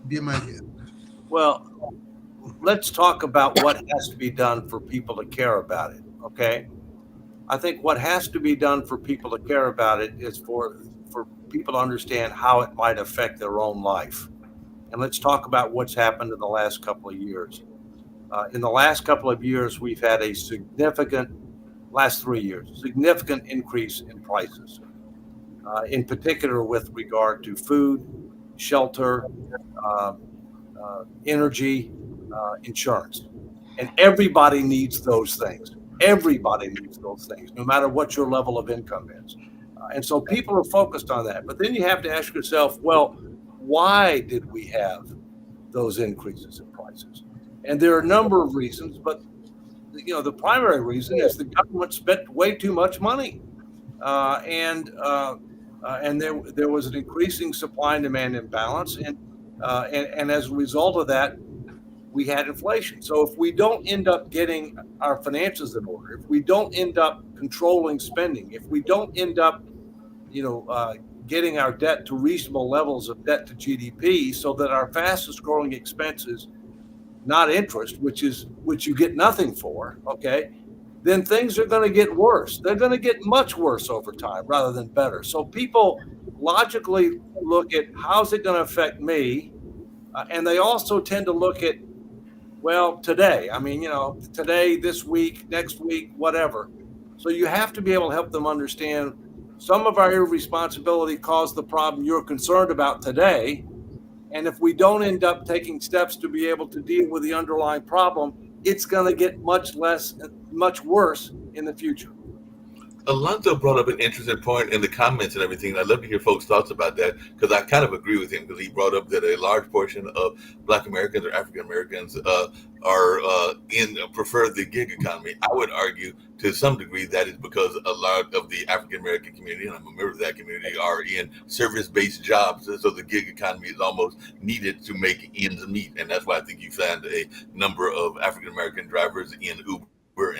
Speaker 6: Be my guest.
Speaker 3: Well, let's talk about what has to be done for people to care about it. Okay. I think what has to be done for people to care about it is for people to understand how it might affect their own life. And let's talk about what's happened in the last couple of years. In the last couple of years, we've had a last 3 years, significant increase in prices, in particular with regard to food, shelter, energy, insurance. And everybody needs those things. Everybody needs those things, no matter what your level of income is. And so people are focused on that. But then you have to ask yourself, well, why did we have those increases in prices? And there are a number of reasons, but the primary reason is the government spent way too much money, and there was an increasing supply and demand imbalance, and as a result of that, we had inflation. So if we don't end up getting our finances in order, if we don't end up controlling spending, if we don't end up, getting our debt to reasonable levels of debt to GDP, so that our fastest growing expenses, not interest, which you get nothing for, okay, then things are going to get worse. They're going to get much worse over time rather than better. So people logically look at how's it going to affect me, and they also tend to look at, well, today. I mean, today, this week, next week, whatever. So you have to be able to help them understand some of our irresponsibility caused the problem you're concerned about today. And if we don't end up taking steps to be able to deal with the underlying problem, it's going to get much worse in the future.
Speaker 7: Alonzo brought up an interesting point in the comments and everything. And I'd love to hear folks' thoughts about that, because I kind of agree with him, because he brought up that a large portion of Black Americans or African Americans prefer the gig economy. I would argue to some degree that is because a lot of the African American community, and I'm a member of that community, are in service-based jobs. And so the gig economy is almost needed to make ends meet. And that's why I think you find a number of African American drivers in Uber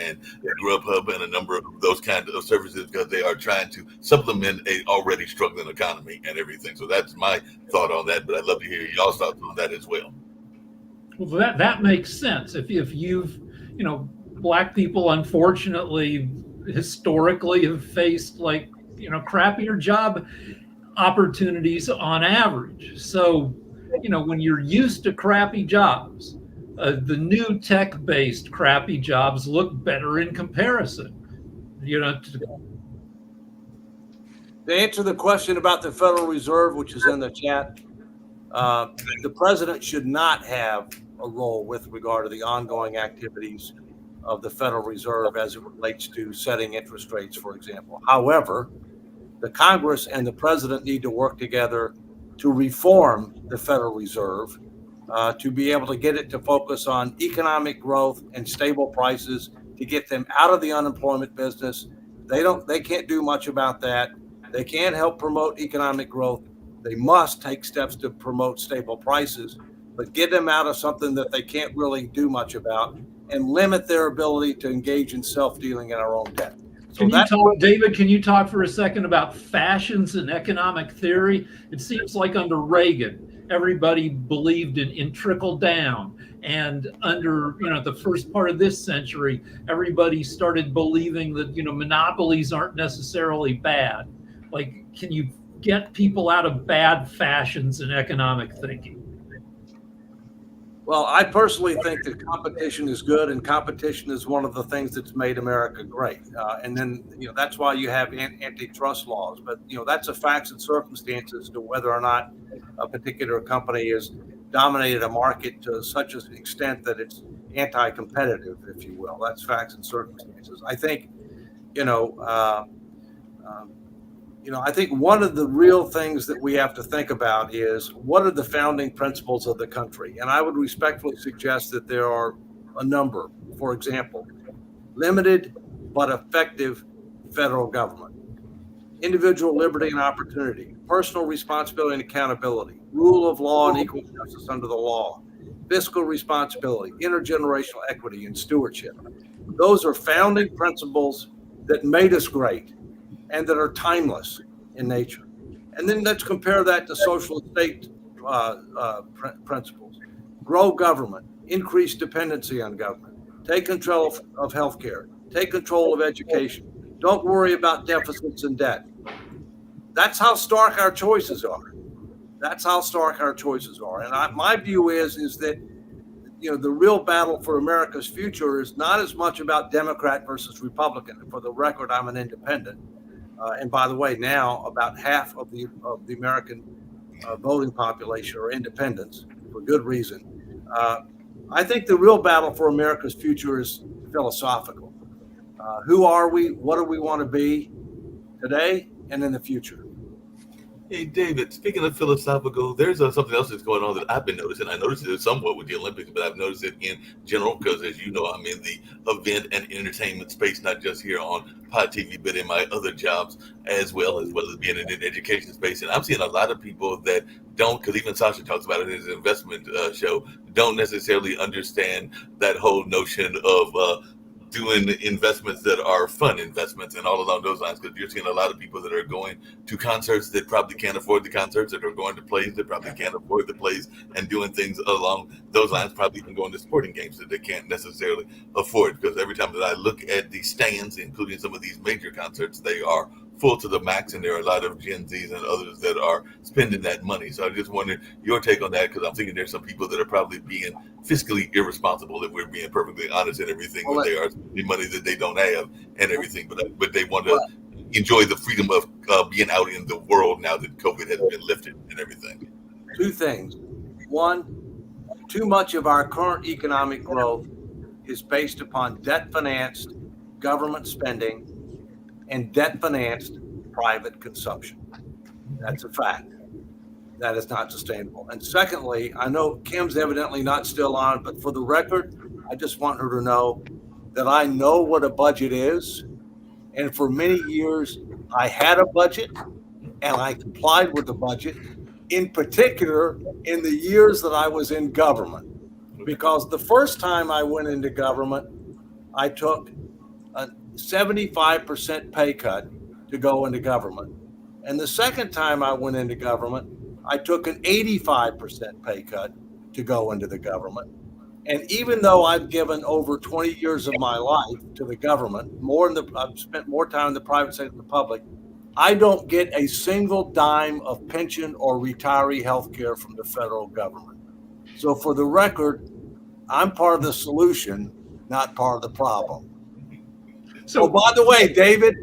Speaker 7: and Grubhub and a number of those kinds of services, because they are trying to supplement a already struggling economy and everything. So that's my thought on that, but I'd love to hear y'all's thoughts on that as well.
Speaker 5: Well, that makes sense. If you've, Black people, unfortunately, historically have faced crappier job opportunities on average. So, when you're used to crappy jobs, the new tech-based crappy jobs look better in comparison.
Speaker 3: To answer the question about the Federal Reserve, which is in the chat, the president should not have a role with regard to the ongoing activities of the Federal Reserve as it relates to setting interest rates, for example. However, the Congress and the president need to work together to reform the Federal Reserve, to be able to get it to focus on economic growth and stable prices, to get them out of the unemployment business. They can't do much about that. They can't help promote economic growth. They must take steps to promote stable prices, but get them out of something that they can't really do much about, and limit their ability to engage in self-dealing in our own debt.
Speaker 5: David, can you talk for a second about fashions in economic theory? It seems like under Reagan, everybody believed in trickle down. And under, the first part of this century, everybody started believing that, monopolies aren't necessarily bad. Like, can you get people out of bad fashions in economic thinking?
Speaker 3: Well, I personally think that competition is good, and competition is one of the things that's made America great. And then, that's why you have antitrust laws. But, that's a facts and circumstances to whether or not a particular company has dominated a market to such an extent that it's anti-competitive, if you will. That's facts and circumstances. I think, I think one of the real things that we have to think about is what are the founding principles of the country? And I would respectfully suggest that there are a number. For example, limited but effective federal government, individual liberty and opportunity, personal responsibility and accountability, rule of law and equal justice under the law, fiscal responsibility, intergenerational equity, and stewardship. Those are founding principles that made us great and that are timeless in nature. And then let's compare that to social state principles. Grow government, increase dependency on government, take control of healthcare, take control of education, don't worry about deficits and debt. That's how stark our choices are. That's how stark our choices are. And my view is that the real battle for America's future is not as much about Democrat versus Republican. For the record, I'm an independent. And by the way, now about half of the American voting population are independents for good reason. I think the real battle for America's future is philosophical. Who are we? What do we want to be today and in the future?
Speaker 7: Hey, David, speaking of philosophical, there's something else that's going on that I've been noticing. I noticed it somewhat with the Olympics, but I've noticed it in general because, as you know, I'm in the event and entertainment space, not just here on Pod TV, but in my other jobs as well as being in the education space. And I'm seeing a lot of people that don't, because even Sasha talks about it in his investment show, don't necessarily understand that whole notion of doing investments that are fun investments and all along those lines, because you're seeing a lot of people that are going to concerts that probably can't afford the concerts, that are going to plays that probably can't afford the plays, and doing things along those lines, probably even going to sporting games that they can't necessarily afford. Because every time that I look at the stands, including some of these major concerts, they are full to the max, and there are a lot of Gen Zs and others that are spending that money. So I just wondered your take on that, because I'm thinking there's some people that are probably being fiscally irresponsible, if we're being perfectly honest, and everything, when they are spending money that they don't have and everything, but they want to enjoy the freedom of being out in the world now that COVID has been lifted and everything.
Speaker 3: Two things. One, too much of our current economic growth is based upon debt-financed government spending and debt-financed private consumption. That's a fact. That is not sustainable. And secondly, I know Kim's evidently not still on, but for the record, I just want her to know that I know what a budget is. And for many years, I had a budget and I complied with the budget, in particular in the years that I was in government. Because the first time I went into government, I took a 75% pay cut to go into government. And the second time I went into government, I took an 85% pay cut to go into the government. And even though I've given over 20 years of my life to the government, I've spent more time in the private sector than the public, I don't get a single dime of pension or retiree health care from the federal government. So for the record, I'm part of the solution, not part of the problem.
Speaker 5: So,
Speaker 3: by the way, David,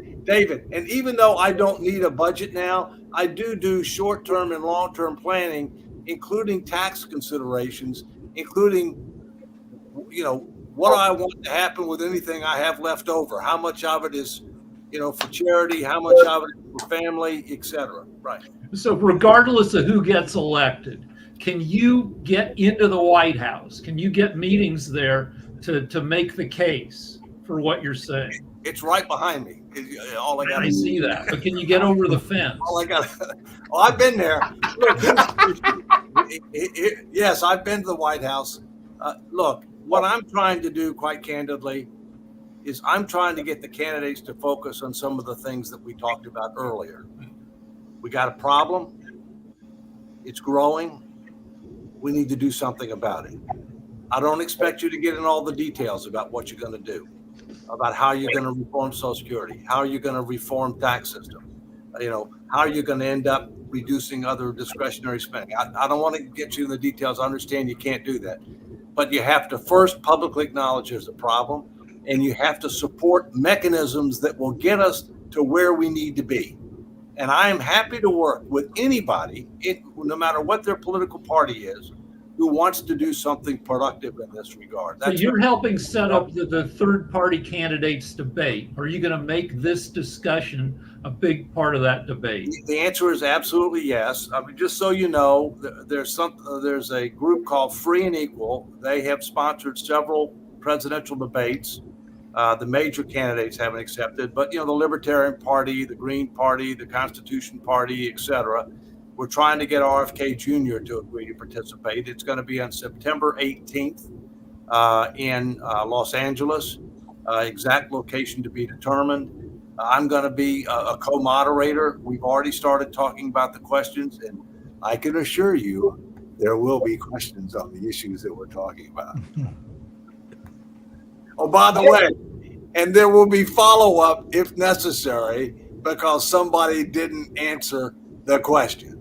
Speaker 3: and even though I don't need a budget now, I do short-term and long-term planning, including tax considerations, including, what I want to happen with anything I have left over. How much of it is, for charity, how much of it is for family, etc. Right.
Speaker 5: so regardless of who gets elected, can you get into the White House? Can you get meetings there to make the case for what you're saying?
Speaker 3: It's right behind me. All I got.
Speaker 5: I see that, but can you get over the fence?
Speaker 3: All I got. Oh, I've been there. Look, yes, I've been to the White House. Look, what I'm trying to do, quite candidly, is I'm trying to get the candidates to focus on some of the things that we talked about earlier. We got a problem. It's growing. We need to do something about it. I don't expect you to get in all the details about what you're going to do, about how you're going to reform Social Security, how you're going to reform tax system, how you're going to end up reducing other discretionary spending. I don't want to get you in the details. I understand you can't do that. But you have to first publicly acknowledge there's a problem, and you have to support mechanisms that will get us to where we need to be. And I am happy to work with anybody, no matter what their political party is, who wants to do something productive in this regard.
Speaker 5: So you're helping set up the third-party candidates debate. Are you going to make this discussion a big part of that debate?
Speaker 3: The answer is absolutely yes. I mean, just so you know, there's a group called Free and Equal. They have sponsored several presidential debates. The major candidates haven't accepted, but the Libertarian Party, the Green Party, the Constitution Party, etc. We're trying to get RFK Jr. to agree to participate. It's going to be on September 18th in Los Angeles. Exact location to be determined. I'm going to be a co-moderator. We've already started talking about the questions, and I can assure you there will be questions on the issues that we're talking about. Oh, by the way, and there will be follow-up if necessary because somebody didn't answer the question.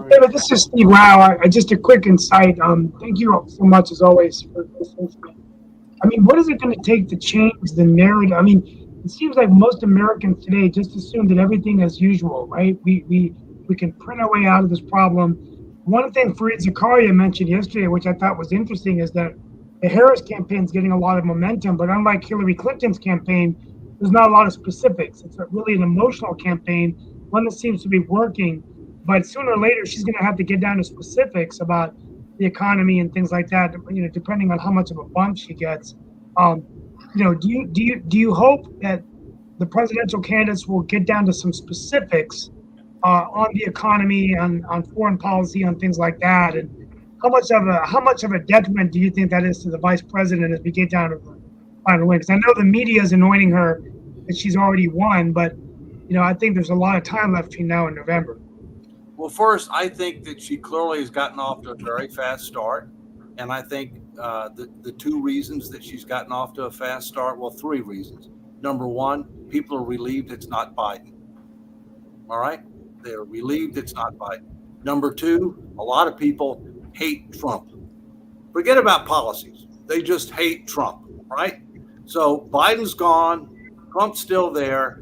Speaker 9: David, this is Steve Lau. Just a quick insight. Thank you so much, as always, for this insight. I mean, what is it going to take to change the narrative? I mean, it seems like most Americans today just assume that everything is usual, right? We can print our way out of this problem. One thing Fareed Zakaria mentioned yesterday, which I thought was interesting, is that the Harris campaign is getting a lot of momentum, but unlike Hillary Clinton's campaign, there's not a lot of specifics. It's really an emotional campaign, one that seems to be working. But sooner or later, she's going to have to get down to specifics about the economy and things like that. Depending on how much of a bump she gets. Do you hope that the presidential candidates will get down to some specifics on the economy, on foreign policy, on things like that? And how much of a detriment do you think that is to the vice president as we get down to the final win? Because I know the media is anointing her that she's already won, but I think there's a lot of time left between now and November.
Speaker 3: Well, first, I think that she clearly has gotten off to a very fast start. And I think the two reasons that she's gotten off to a fast start, well, three reasons. Number one, people are relieved it's not Biden. All right? They're relieved it's not Biden. Number two, a lot of people hate Trump. Forget about policies. They just hate Trump, right? So Biden's gone. Trump's still there.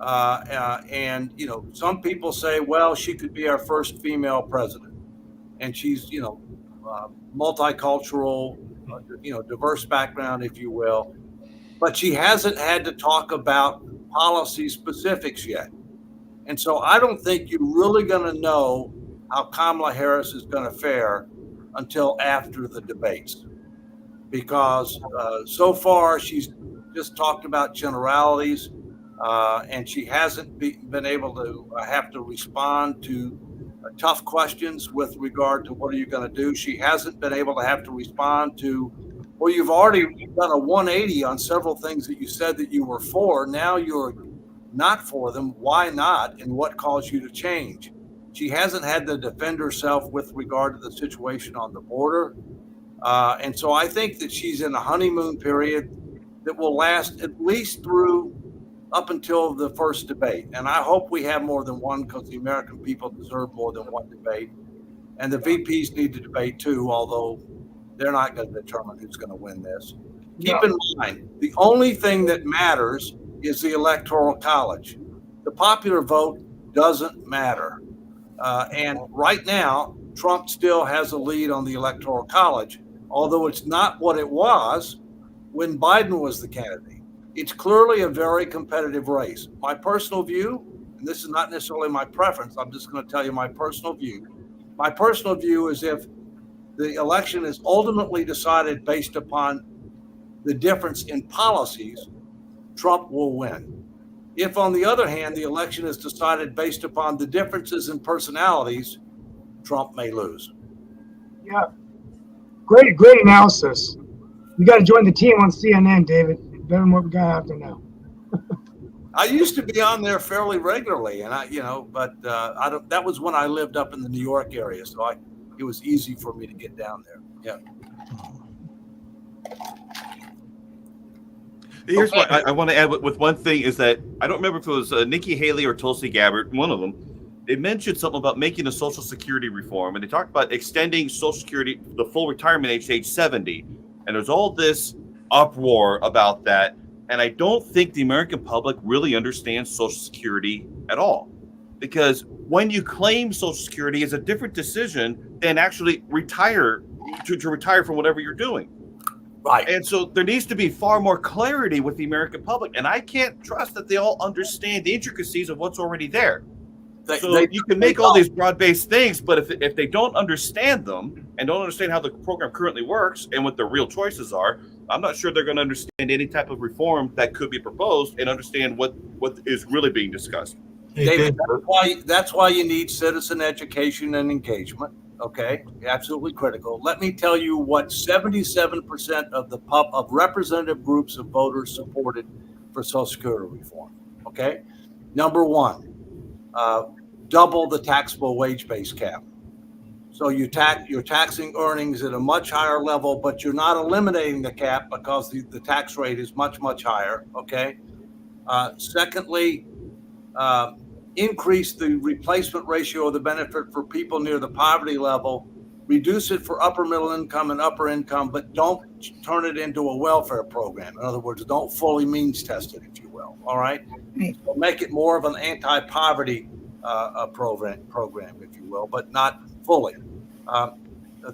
Speaker 3: And some people say, well, she could be our first female president, and she's multicultural, diverse background, if you will, but she hasn't had to talk about policy specifics yet. And so I don't think you're really going to know how Kamala Harris is going to fare until after the debates, because so far she's just talked about generalities. And she hasn't been able to have to respond to tough questions with regard to what are you going to do. She hasn't been able to have to respond to, well, you've already done a 180 on several things that you said that you were for. Now you're not for them. Why not? And what caused you to change? She hasn't had to defend herself with regard to the situation on the border. And so I think that she's in a honeymoon period that will last at least through up until the first debate. And I hope we have more than one, because the American people deserve more than one debate. And the VPs need to debate too, although they're not going to determine who's going to win this. Keep in mind, the only thing that matters is the Electoral College. The popular vote doesn't matter. And right now, Trump still has a lead on the Electoral College, although it's not what it was when Biden was the candidate. It's clearly a very competitive race. My personal view, and this is not necessarily my preference, I'm just going to tell you my personal view. My personal view is if the election is ultimately decided based upon the difference in policies, Trump will win. If, on the other hand, the election is decided based upon the differences in personalities, Trump may lose.
Speaker 9: Yeah. Great analysis. You got to join the team on CNN, David. Better than what we got out there now.
Speaker 3: I used to be on there fairly regularly, and but I don't. That was when I lived up in the New York area, so it was easy for me to get down there. Yeah.
Speaker 4: Here's what I want to add with one thing is that I don't remember if it was Nikki Haley or Tulsi Gabbard, one of them. They mentioned something about making a Social Security reform, and they talked about extending Social Security, the full retirement age to age 70. And there's all this uproar about that. And I don't think the American public really understands Social Security at all. Because when you claim Social Security is a different decision than actually retire to retire from whatever you're doing.
Speaker 3: Right.
Speaker 4: And so there needs to be far more clarity with the American public. And I can't trust that they all understand the intricacies of what's already there. You can make all these broad-based things, but if they don't understand them and don't understand how the program currently works and what the real choices are, I'm not sure they're going to understand any type of reform that could be proposed and understand what is really being discussed.
Speaker 3: David, that's why you need citizen education and engagement. Okay, absolutely critical. Let me tell you what 77% of representative groups of voters supported for Social Security reform. Okay, number one, double the taxable wage base cap. So you're taxing earnings at a much higher level, but you're not eliminating the cap because the tax rate is much, much higher. Okay. Secondly, increase the replacement ratio of the benefit for people near the poverty level, reduce it for upper middle income and upper income, but don't turn it into a welfare program. In other words, don't fully means test it, if you will. All right. So make it more of an anti-poverty program, if you will, but not fully.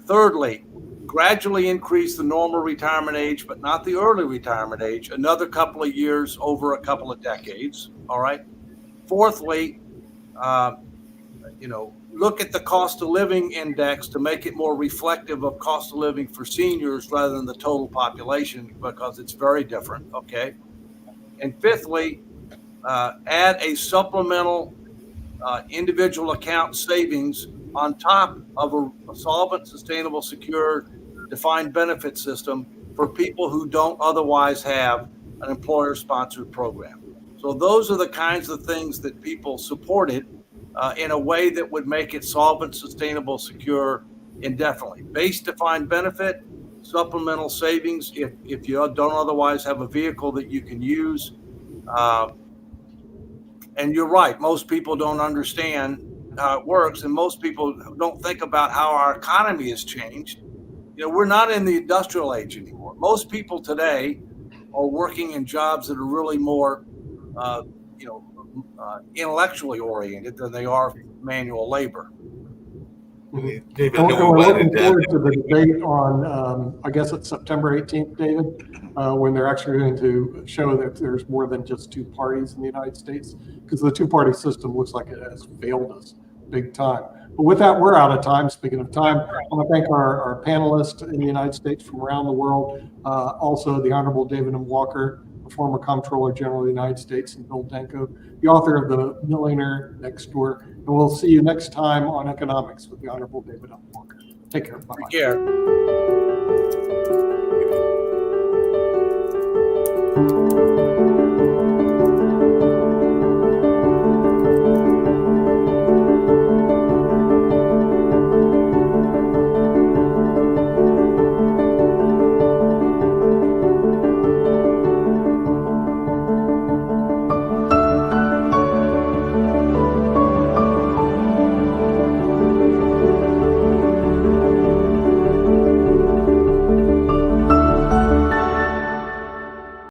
Speaker 3: Thirdly, gradually increase the normal retirement age, but not the early retirement age, another couple of years over a couple of decades. All right. Fourthly, look at the cost of living index to make it more reflective of cost of living for seniors rather than the total population, because it's very different. Okay. And fifthly, add a supplemental individual account savings on top of a solvent, sustainable, secure, defined benefit system for people who don't otherwise have an employer-sponsored program. So those are the kinds of things that people supported in a way that would make it solvent, sustainable, secure, indefinitely. Base defined benefit, supplemental savings if you don't otherwise have a vehicle that you can use. And you're right, most people don't understand how it works, and most people don't think about how our economy has changed. We're not in the industrial age anymore. Most people today are working in jobs that are really more intellectually oriented than they are manual labor.
Speaker 7: David,
Speaker 1: We're looking forward to the debate on, I guess it's September 18th, David, when they're actually going to show that there's more than just two parties in the United States, because the two-party system looks like it has failed us big time. But with that, we're out of time. Speaking of time, I want to thank our panelists in the United States from around the world, also the Honorable David M. Walker, former Comptroller General of the United States, and Bill Denko, the author of The Millionaire Next Door. And we'll see you next time on Economics with the Honorable David M. Walker. Take care. Bye-bye.
Speaker 3: Take care.